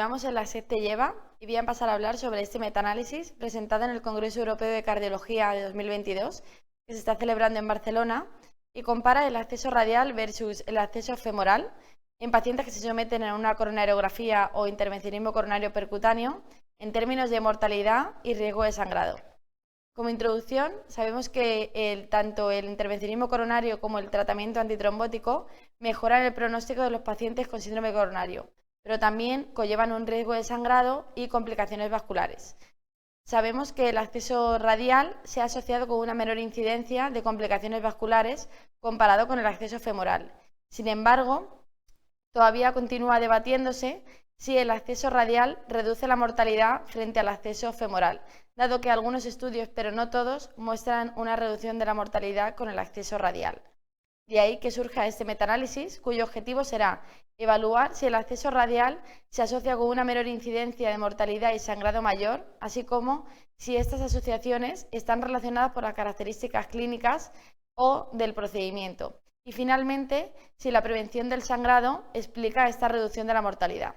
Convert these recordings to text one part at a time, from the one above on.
Continuamos en la SECTE lleva y voy a pasar a hablar sobre este metaanálisis presentado en el Congreso Europeo de Cardiología de 2022, que se está celebrando en Barcelona, y compara el acceso radial versus el acceso femoral en pacientes que se someten a una coronariografía o intervencionismo coronario percutáneo en términos de mortalidad y riesgo de sangrado. Como introducción, sabemos que tanto el intervencionismo coronario como el tratamiento antitrombótico mejoran el pronóstico de los pacientes con síndrome coronario, pero también conllevan un riesgo de sangrado y complicaciones vasculares. Sabemos que el acceso radial se ha asociado con una menor incidencia de complicaciones vasculares comparado con el acceso femoral. Sin embargo, todavía continúa debatiéndose si el acceso radial reduce la mortalidad frente al acceso femoral, dado que algunos estudios, pero no todos, muestran una reducción de la mortalidad con el acceso radial. De ahí que surja este metaanálisis, cuyo objetivo será evaluar si el acceso radial se asocia con una menor incidencia de mortalidad y sangrado mayor, así como si estas asociaciones están relacionadas por las características clínicas o del procedimiento. Y finalmente, si la prevención del sangrado explica esta reducción de la mortalidad.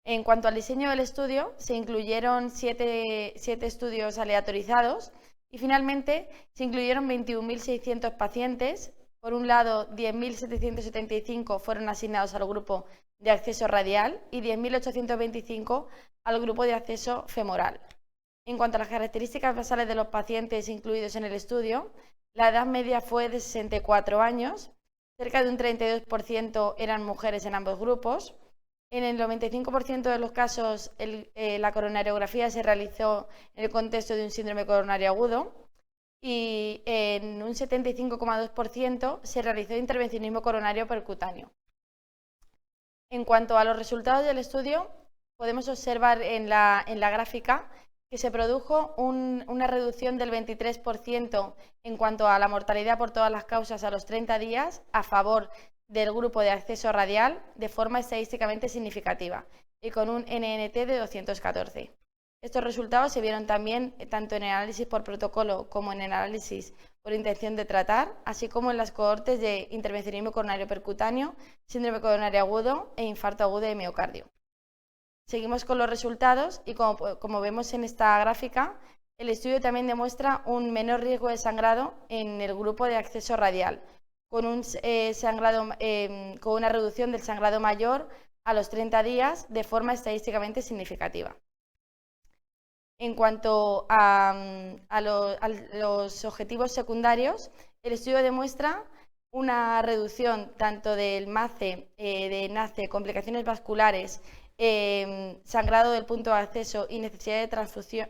En cuanto al diseño del estudio, se incluyeron siete estudios aleatorizados y finalmente se incluyeron 21.600 pacientes. Por un lado, 10.775 fueron asignados al grupo de acceso radial y 10.825 al grupo de acceso femoral. En cuanto a las características basales de los pacientes incluidos en el estudio, la edad media fue de 64 años, cerca de un 32% eran mujeres en ambos grupos. En el 95% de los casos, la coronariografía se realizó en el contexto de un síndrome coronario agudo y en un 75,2% se realizó intervencionismo coronario percutáneo. En cuanto a los resultados del estudio, podemos observar en la gráfica que se produjo una reducción del 23% en cuanto a la mortalidad por todas las causas a los 30 días a favor del grupo de acceso radial de forma estadísticamente significativa y con un NNT de 214. Estos resultados se vieron también tanto en el análisis por protocolo como en el análisis por intención de tratar, así como en las cohortes de intervencionismo coronario percutáneo, síndrome coronario agudo e infarto agudo de miocardio. Seguimos con los resultados y como vemos en esta gráfica, el estudio también demuestra un menor riesgo de sangrado en el grupo de acceso radial, con una reducción del sangrado mayor a los 30 días de forma estadísticamente significativa. En cuanto a los objetivos secundarios, el estudio demuestra una reducción tanto del MACE, de NACE, complicaciones vasculares, sangrado del punto de acceso y necesidad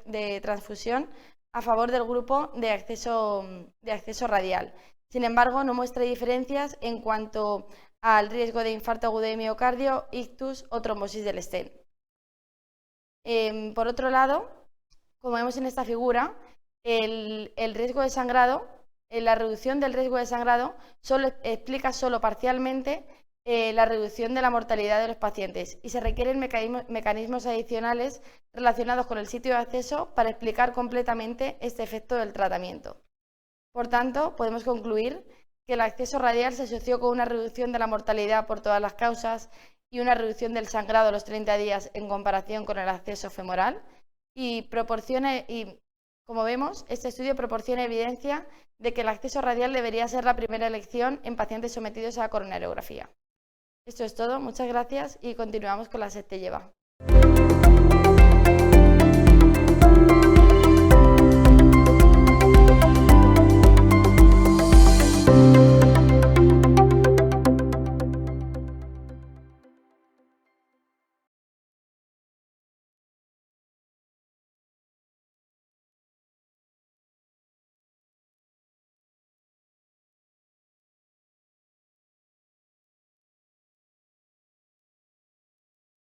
de transfusión a favor del grupo de acceso radial. Sin embargo, no muestra diferencias en cuanto al riesgo de infarto agudo de miocardio, ictus o trombosis del stent. Por otro lado, como vemos en esta figura, el riesgo de sangrado, la reducción del riesgo de sangrado explica solo parcialmente la reducción de la mortalidad de los pacientes y se requieren mecanismos adicionales relacionados con el sitio de acceso para explicar completamente este efecto del tratamiento. Por tanto, podemos concluir que el acceso radial se asoció con una reducción de la mortalidad por todas las causas y una reducción del sangrado a los 30 días en comparación con el acceso femoral y como vemos, este estudio proporciona evidencia de que el acceso radial debería ser la primera elección en pacientes sometidos a coronariografía. Esto es todo, muchas gracias y continuamos con la SECTE lleva.